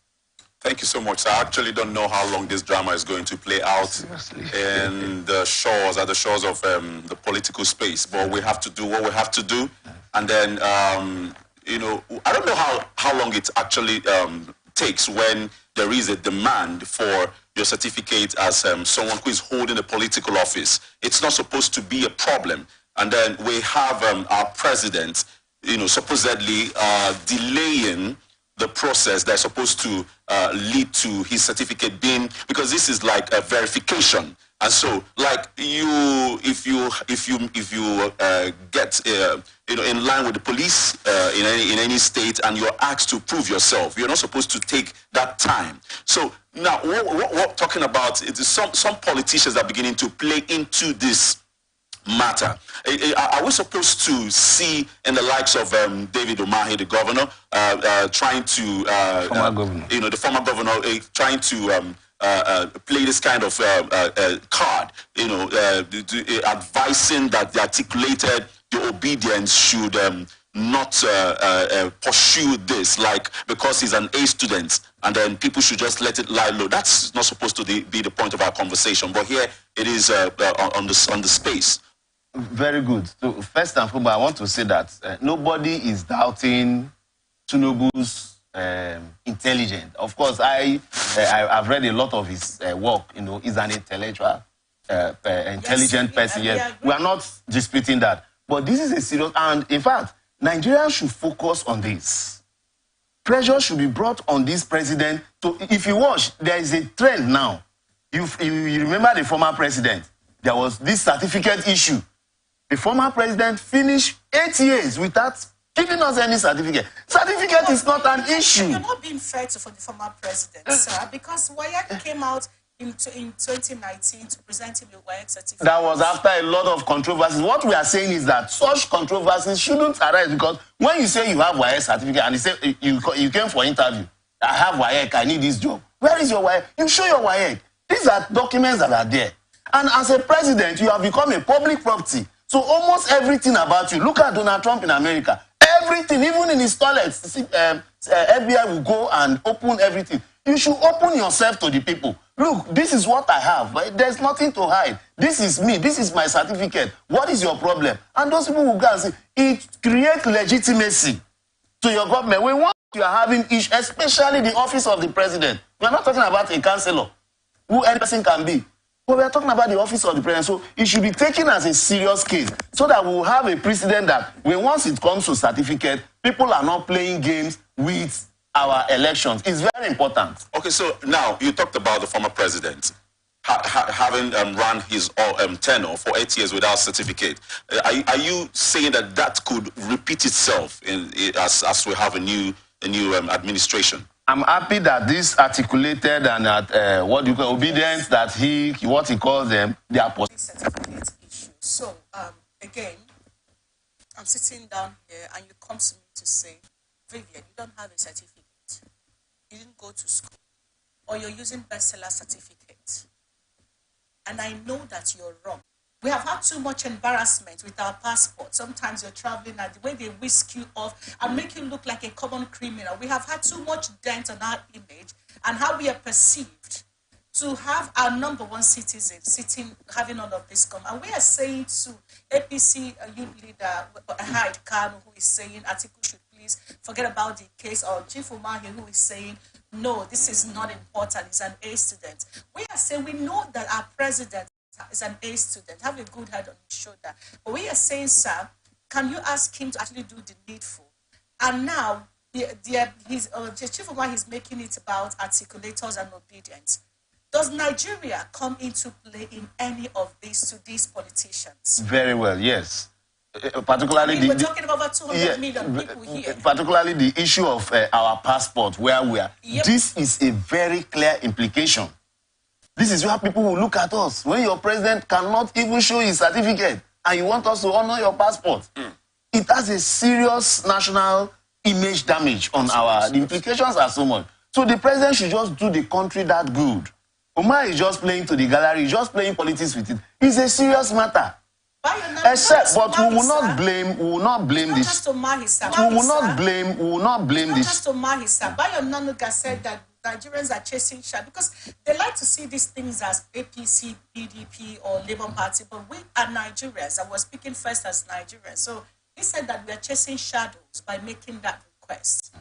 Thank you so much. I actually don't know how long this drama is going to play out in the shores, at the shores of the political space. But we have to do what we have to do. And then, I don't know how long it actually takes when there is a demand for your certificate as someone who is holding a political office. It's not supposed to be a problem. And then we have our president, supposedly delaying the process that's supposed to lead to his certificate being, because this is like a verification. And so, like if you get in line with the police in any state and you're asked to prove yourself, you're not supposed to take that time. So now, what we're talking about is some politicians are beginning to play into this matter. Are we supposed to see in the likes of David Umahi, the governor, trying to, the former governor, trying to play this kind of card, advising that the articulated, the obedience should not pursue this, like because he's an A student, and then people should just let it lie low. That's not supposed to be the point of our conversation. But here it is on the space. Very good. So first and foremost, I want to say that nobody is doubting Tinubu's intelligence. Of course, I've read a lot of his work. He's an intellectual, intelligent person. Yes, we are not disputing that. But this is a serious, and in fact, Nigerians should focus on this. Pressure should be brought on this president. If you watch, there is a trend now. You remember the former president? There was this certificate issue. The former president finished 8 years without giving us any certificate. Certificate is not an issue. You're not being fair to the former president, sir, because WAEC came out in 2019 to present him a WAEC certificate. That was after a lot of controversies. What we are saying is that such controversies shouldn't arise, because when you say you have WAEC certificate and you say you came for interview, I have WAEC, I need this job. Where is your WAEC? You show your WAEC. These are documents that are there. And as a president, you have become a public property. So almost everything about you, look at Donald Trump in America. Everything, even in his toilets, FBI will go and open everything. You should open yourself to the people. Look, this is what I have. There's nothing to hide. This is me. This is my certificate. What is your problem? And those people will go and say, it creates legitimacy to your government. We want you are having issues, especially the office of the president. We're not talking about a councillor, who any person can be. But we're talking about the office of the president. So it should be taken as a serious case, so that we'll have a precedent that when once it comes to certificate, people are not playing games with our elections. It's very important. Okay, so now you talked about the former president having run his tenure for 8 years without certificate. Are you saying that could repeat itself as we have a new administration? I'm happy that this articulated and obedience that what he calls them, they are certificate issue. So again, I'm sitting down here and you come to me to say, Vivian, you don't have a certificate. You didn't go to school, or you're using bestseller certificate. And I know that you're wrong. We have had too much embarrassment with our passport. Sometimes you're traveling and the way they whisk you off and make you look like a common criminal. We have had too much dent on our image and how we are perceived to have our #1 citizen having all of this come. And we are saying to APC youth leader Hyde Kanu, who is saying Atiku should please forget about the case, or Chief Umahi, who is saying, no, this is not important, he's an A student. We are saying we know that our president is an A student, have a good head on his shoulder. But we are saying, sir, can you ask him to actually do the needful? And now, Chief Umahi is making it about articulators and obedience. Does Nigeria come into play in any of these to these politicians? Very well, yes. Particularly we're talking about over 200 million people here. Particularly the issue of our passport, where we are. Yep. This is a very clear implication. This is where people will look at us. When your president cannot even show his certificate and you want us to honor your passport, it has a serious national image damage on the implications are so much. So the president should just do the country that good. Omar is just playing to the gallery, just playing politics with it. It's a serious matter. Except, but we will not blame this. We will not blame this. Just Mahisa. Bayo Nanuga said that Nigerians are chasing shadows because they like to see these things as APC, PDP, or Labour Party, but we are Nigerians, and we're speaking first as Nigerians. So he said that we are chasing shadows by making that request.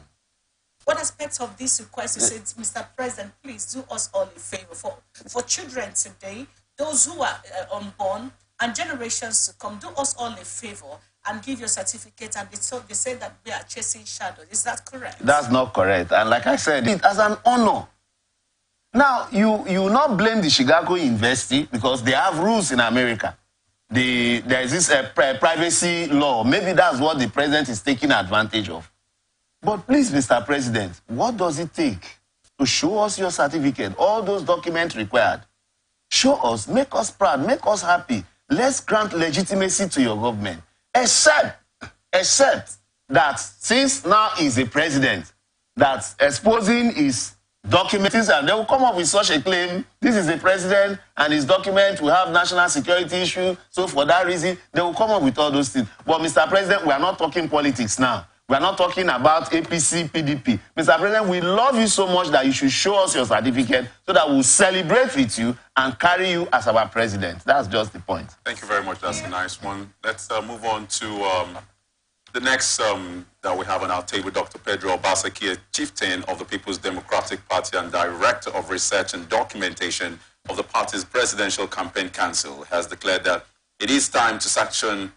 What aspects of this request is it, Mr. President, please do us all a favor for children today, those who are unborn, and generations to come, do us all a favor and give your certificate. And they say that we are chasing shadows. Is that correct? That's not correct. And like I said, it as an honor. Now, you will not blame the Chicago University because they have rules in America. There is this privacy law. Maybe that's what the president is taking advantage of. But please, Mr. President, what does it take to show us your certificate? All those documents required. Show us, make us proud, make us happy. Let's grant legitimacy to your government. Except that since now he's a president, that exposing his document this, and they will come up with such a claim. This is the president and his document will have national security issue. So for that reason, they will come up with all those things. But Mr. President, we are not talking politics now. We are not talking about APC, PDP. Mr. President, we love you so much that you should show us your certificate so that we'll celebrate with you and carry you as our president. That's just the point. Thank you very much. That's a nice one. Let's move on to the next that we have on our table. Dr. Pedro Obaseki, chieftain of the People's Democratic Party and director of research and documentation of the party's Presidential Campaign Council, has declared that it is time to sanction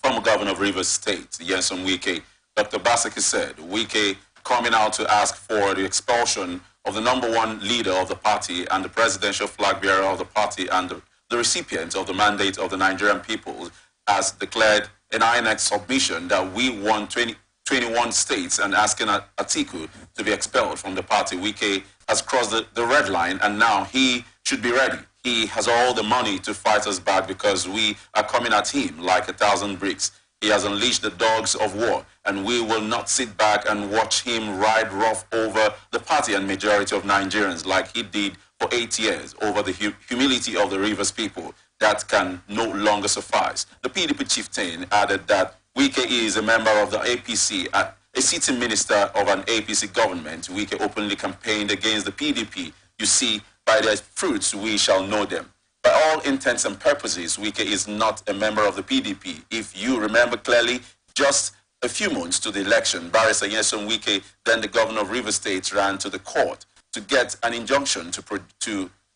former governor of Rivers State, Nyesom Wike. Dr. Obaseki said Wike coming out to ask for the expulsion of the #1 leader of the party and the presidential flag bearer of the party and the recipient of the mandate of the Nigerian people has declared an INEC submission that we won 21 states and asking Atiku to be expelled from the party. Wike has crossed the red line and now he should be ready. He has all the money to fight us back because we are coming at him like 1,000 bricks. He has unleashed the dogs of war, and we will not sit back and watch him ride rough over the party and majority of Nigerians like he did for 8 years over the humility of the Rivers people. That can no longer suffice. The PDP chieftain added that Wike is a member of the APC, a sitting minister of an APC government. Wike openly campaigned against the PDP. You see, by their fruits we shall know them. By all intents and purposes, Wike is not a member of the PDP. If you remember clearly, just a few months to the election, Barrister Nyesom Wike, then the governor of Rivers State, ran to the court to get an injunction to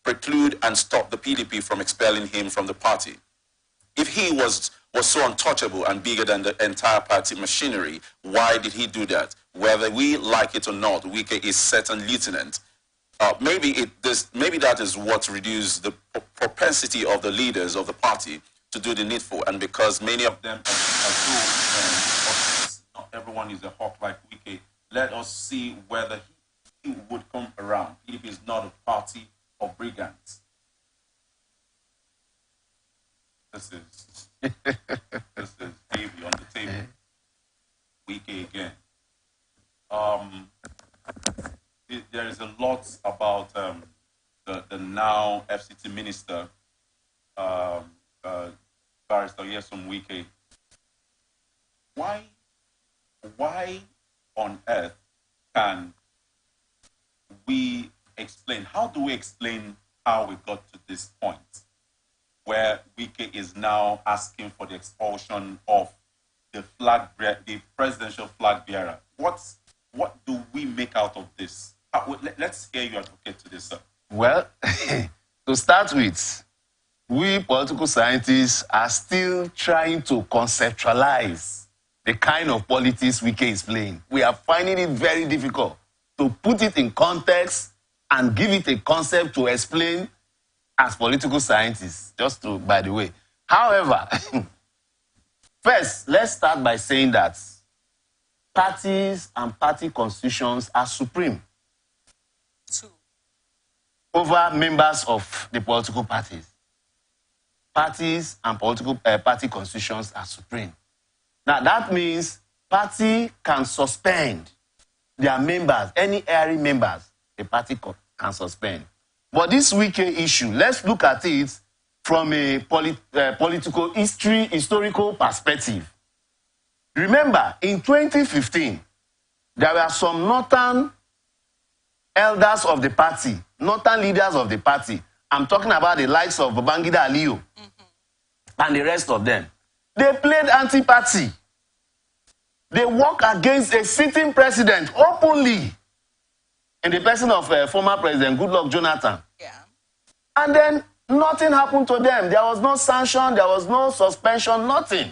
preclude and stop the PDP from expelling him from the party. If he was so untouchable and bigger than the entire party machinery, why did he do that? Whether we like it or not, Wike is second lieutenant. Maybe that is what reduced the propensity of the leaders of the party to do the needful, and because many of them not everyone is a hawk like Wike, let us see whether he would come around. PDP is not a party of brigands. This is Davey on the table. Wike again. There is a lot about the now FCT minister, Barrister Nyesom Wike. Why on earth can we explain? How do we explain how we got to this point where Wike is now asking for the expulsion of the presidential flag bearer? What do we make out of this? Let's hear you advocate to this, sir. Well, to start with, we political scientists are still trying to conceptualize the kind of politics Wike is playing. We are finding it very difficult to put it in context and give it a concept to explain as political scientists, by the way. However, first, let's start by saying that parties and party constitutions are supreme over members of the political parties. Parties and political party constitutions are supreme. Now, that means party can suspend their members, any area members, the party can suspend. But this Wike issue, let's look at it from a political historical perspective. Remember, in 2015, there were some northern elders of the party, northern leaders of the party. I'm talking about the likes of Babangida Aliyu and the rest of them. They played anti-party. They work against a sitting president openly in the person of former President Goodluck Jonathan. Yeah. And then nothing happened to them. There was no sanction, there was no suspension, nothing.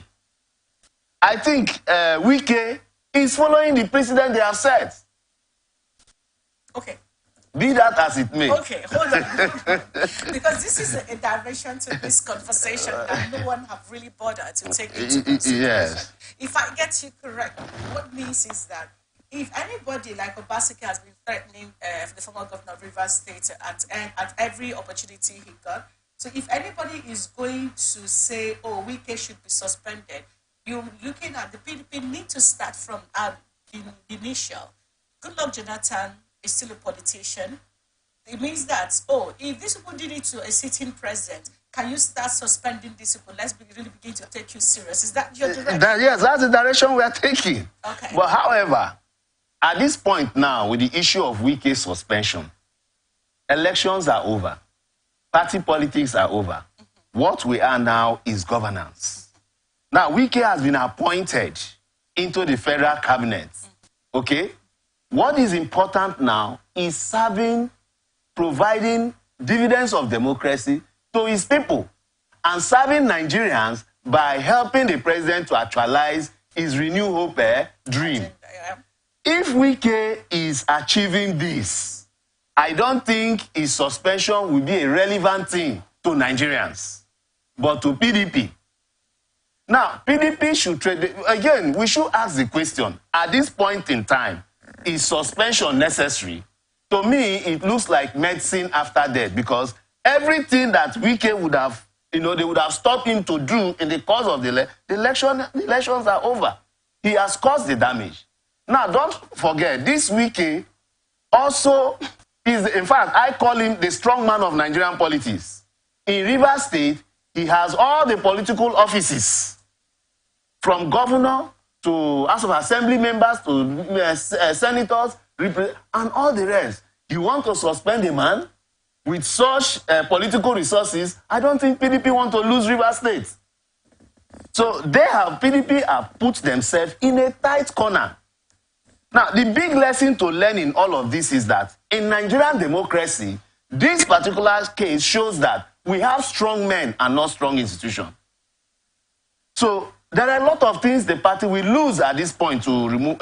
I think Wike is following the precedent they have set. Okay. Be that as it may. Okay, hold on. Because this is a dimension to this conversation that no one have really bothered to take into consideration. Yes. If I get you correct, what it means is that if anybody like Obaseki has been threatening the former governor of Rivers State at every opportunity he got, so if anybody is going to say, oh, Wike should be suspended, you're looking at the PDP need to start from the initial. Goodluck Jonathan is still a politician, it means that, oh, if these people did it to a sitting president, can you start suspending these people? Let's really begin to take you serious. Is that your direction? Yes, that's the direction we are taking. Okay. But however, at this point now, with the issue of Wike's suspension, elections are over. Party politics are over. What we are now is governance. Now, Wike has been appointed into the federal cabinet. Okay? What is important now is providing dividends of democracy to his people and serving Nigerians by helping the president to actualize his Renew Hope dream. If Wike is achieving this, I don't think his suspension will be a relevant thing to Nigerians, but to PDP. Now, PDP should trade. Again, we should ask the question, at this point in time, is suspension necessary? To me, it looks like medicine after death, because everything that Wike would have, they would have stopped him to do in the course of the elections are over. He has caused the damage. Now, don't forget, this Wike also is, in fact, I call him the strong man of Nigerian politics. In Rivers State, he has all the political offices, from governor to House of Assembly members to senators, and all the rest. You want to suspend a man with such political resources? I don't think PDP want to lose Rivers State. So PDP have put themselves in a tight corner. Now, the big lesson to learn in all of this is that in Nigerian democracy, this particular case shows that we have strong men and not strong institutions. So there are a lot of things the party will lose at this point to remove,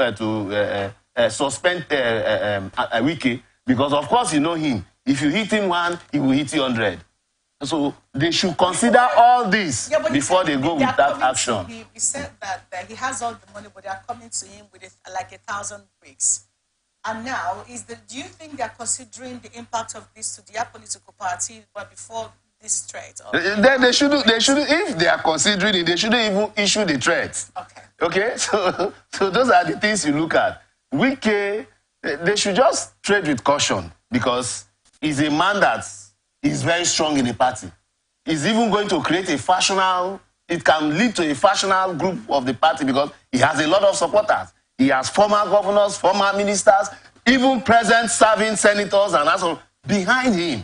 suspend Wike, because of course you know him. If you hit him one, he will hit you 100. So they should consider all this before they go with that action. He said that he has all the money, but they are coming to him with like 1,000 bricks. And now, do you think they are considering the impact of this to their political party, but before this threat? They shouldn't. If they are considering it, they shouldn't even issue the threat. Okay. So those are the things you look at. Wike, they should just trade with caution, because he's a man that is very strong in the party. He's even going to create a factional. It can lead to a factional group of the party, because he has a lot of supporters. He has former governors, former ministers, even present serving senators and also behind him.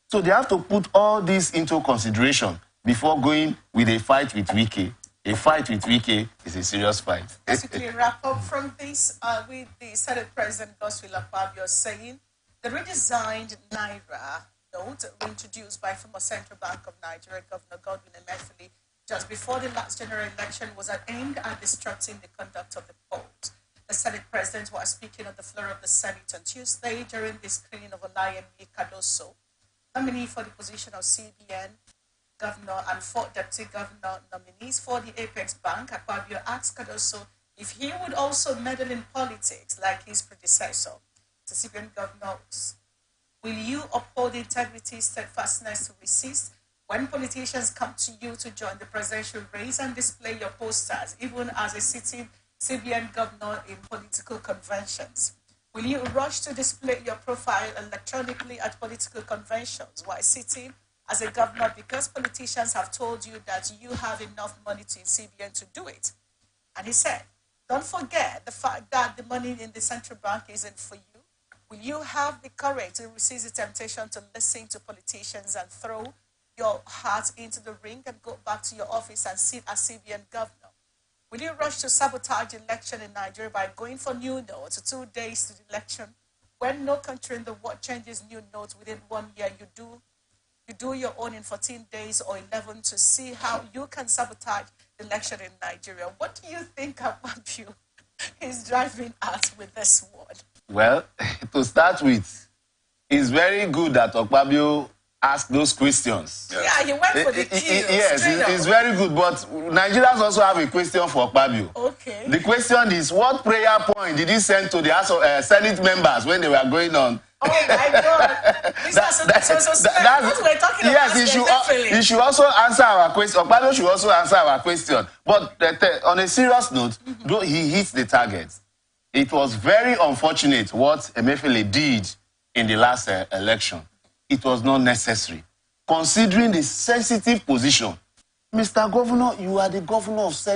So they have to put all this into consideration before going with a fight with Wike. A fight with Wike is a serious fight. Basically, wrap up from this with the Senate President Godswill Akpabio saying the redesigned Naira note introduced by former Central Bank of Nigeria Governor Godwin Emefiele just before the last general election was aimed at disrupting the conduct of the polls. The Senate President was speaking on the floor of the Senate on Tuesday during the screening of Olayemi Cardoso, nominee for the position of CBN Governor, and 4 Deputy Governor nominees for the Apex Bank. Akpabio asked Cardoso if he would also meddle in politics like his predecessor. The CBN Governor, will you uphold integrity, steadfastness to resist when politicians come to you to join the presidential race and display your posters, even as a sitting CBN governor in political conventions? Will you rush to display your profile electronically at political conventions while sitting as a governor because politicians have told you that you have enough money in CBN to do it? And he said, don't forget the fact that the money in the central bank isn't for you. Will you have the courage to resist the temptation to listen to politicians and throw your heart into the ring and go back to your office and sit as CBN governor? Will you rush to sabotage the election in Nigeria by going for new notes 2 days to the election, when no country in the world changes new notes within 1 year? You do your own in 14 days or 11 to see how you can sabotage the election in Nigeria. What do you think about you is driving us with this one? Well, to start with, it's very good that Akpabio asked those questions. Yeah, he went for the kill. Yes, it's very good, but Nigerians also have a question for Akpabio. Okay. The question is, what prayer point did he send to the Senate members when they were going on? Oh my God! That's what we're talking about. Yes, he should also answer our question. Akpabio should also answer our question. But on a serious note, though he hits the target. it was very unfortunate what Emefiele did in the last election. It was not necessary, considering the sensitive position. Mr. Governor, you are the governor of Central